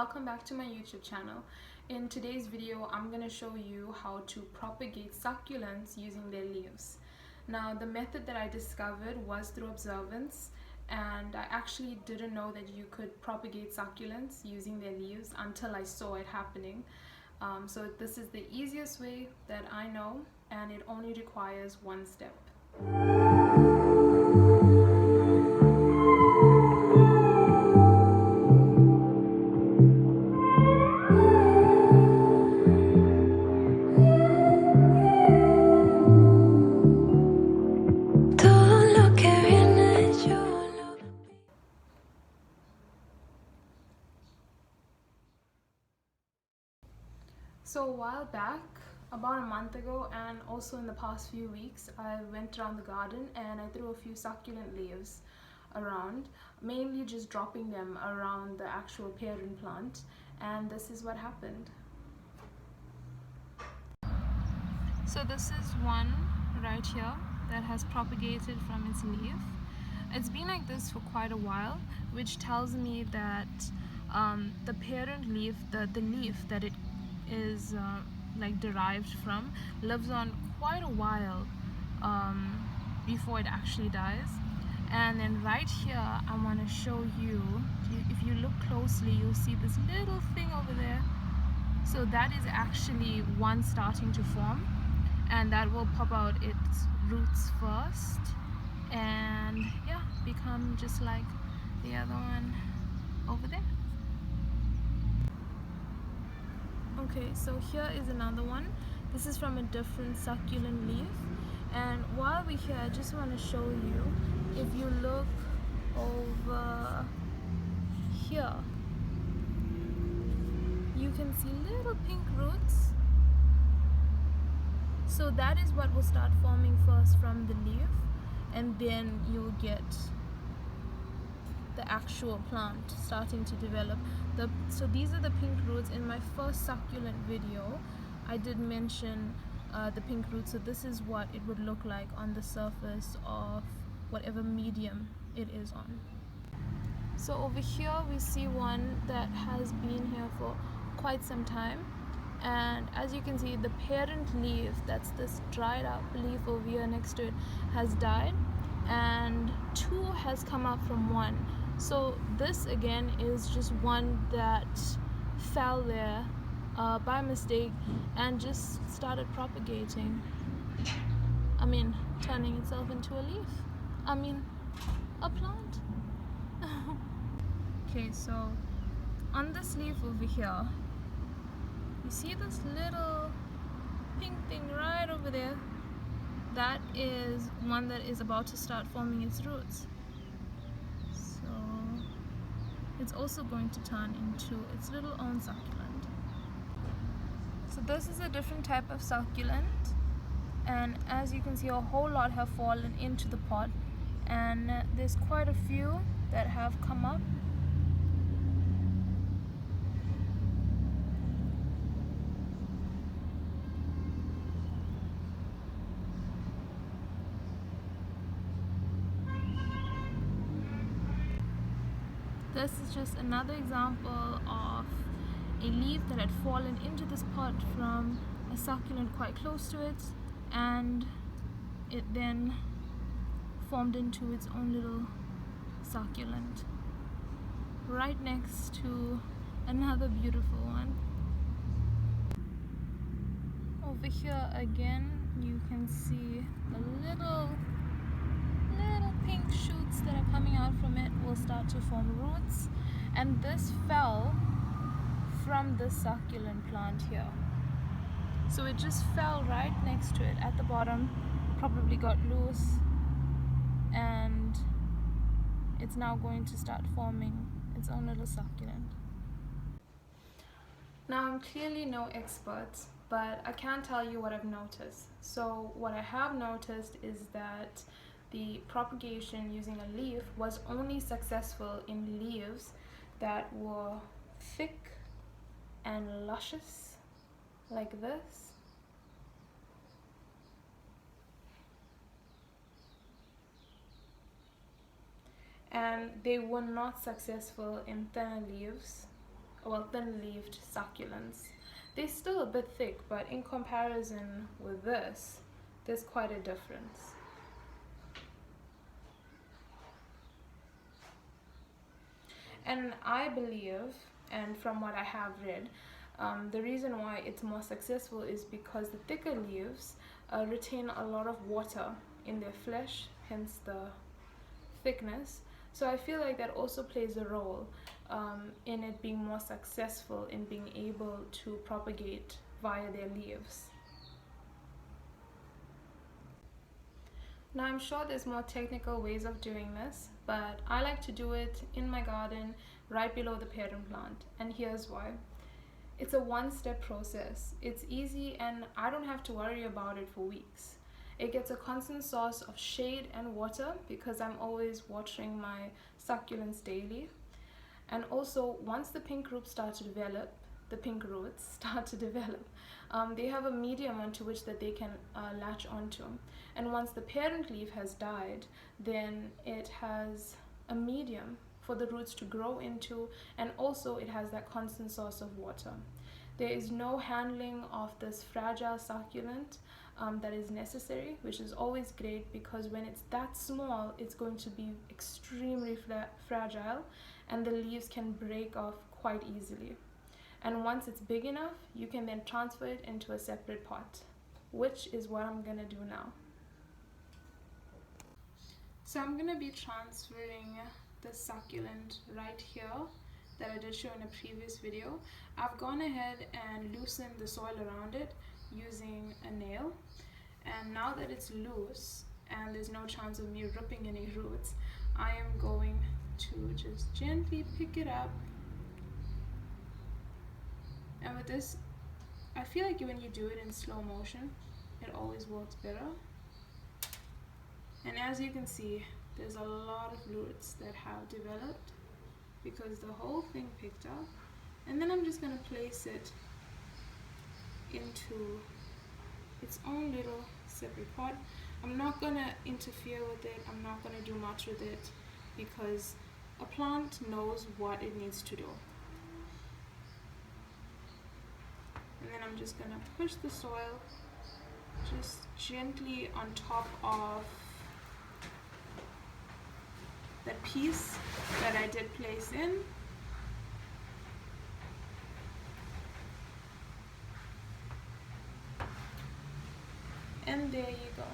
welcome back to my YouTube channel. In today's video, I'm going to show you how to propagate succulents using their leaves. Now, the method that I discovered was through observance, and I actually didn't know that you could propagate succulents using their leaves until I saw it happening. So this is the easiest way that I know, and it only requires one step. So a while back, about a month ago, and also in the past few weeks, I went around the garden and I threw a few succulent leaves around, mainly just dropping them around the actual parent plant, and this is what happened. So this is one right here that has propagated from its leaf. It's been like this for quite a while, which tells me that the parent leaf, the leaf that it is like derived from, lives on quite a while before it actually dies. And then right here I want to show you, if you look closely, you'll see this little thing over there. So that is actually one starting to form, and that will pop out its roots first and yeah, become just like the other one over there. Okay, so here is another one. This is from a different succulent leaf, and while we're here, I just want to show you, if you look over here, you can see little pink roots. So that is what will start forming first from the leaf, and then you'll get the actual plant starting to develop. So these are the pink roots. In my first succulent video, I did mention the pink roots. So this is what it would look like on the surface of whatever medium it is on. So over here we see one that has been here for quite some time, and as you can see, the parent leaf, that's this dried up leaf over here next to it, has died, and two has come up from one. So this again is just one that fell there by mistake and just started propagating. Turning itself into a leaf. A plant. Okay, so on this leaf over here, you see this little pink thing right over there? That is one that is about to start forming its roots. So it's also going to turn into its little own succulent. So this is a different type of succulent, and as you can see, a whole lot have fallen into the pot, and there's quite a few that have come up. This is just another example of a leaf that had fallen into this pot from a succulent quite close to it, and it then formed into its own little succulent right next to another beautiful one. Over here again, you can see the little pink shoots that are coming out from it will start to form roots, and this fell from the succulent plant here. So it just fell right next to it at the bottom, probably got loose, and it's now going to start forming its own little succulent. Now, I'm clearly no expert, but I can tell you what I've noticed. So what I have noticed is that the propagation using a leaf was only successful in leaves that were thick and luscious like this. And they were not successful in thinner leaves well, thin-leaved succulents. They're still a bit thick, but in comparison with this, there's quite a difference. And I believe, and from what I have read, the reason why it's more successful is because the thicker leaves retain a lot of water in their flesh, hence the thickness. So I feel like that also plays a role in it being more successful in being able to propagate via their leaves. Now I'm sure there's more technical ways of doing this, but I like to do it in my garden right below the parent plant, and here's why. It's a one-step process. It's easy and I don't have to worry about it for weeks. It gets a constant source of shade and water because I'm always watering my succulents daily. And also, once the pink roots start to develop, they have a medium onto which that they can latch onto. And once the parent leaf has died, then it has a medium for the roots to grow into, and also it has that constant source of water. There is no handling of this fragile succulent that is necessary, which is always great because when it's that small, it's going to be extremely fragile and the leaves can break off quite easily. And once it's big enough, you can then transfer it into a separate pot, which is what I'm gonna do now. So I'm gonna be transferring the succulent right here that I did show in a previous video. I've gone ahead and loosened the soil around it using a nail, and now that it's loose and there's no chance of me ripping any roots, I am going to just gently pick it up. And with this, I feel like when you do it in slow motion, it always works better. And as you can see, there's a lot of roots that have developed because the whole thing picked up. And then I'm just going to place it into its own little separate pot. I'm not going to interfere with it. I'm not going to do much with it because a plant knows what it needs to do. And then I'm just going to push the soil just gently on top of that piece that I did place in. And there you go.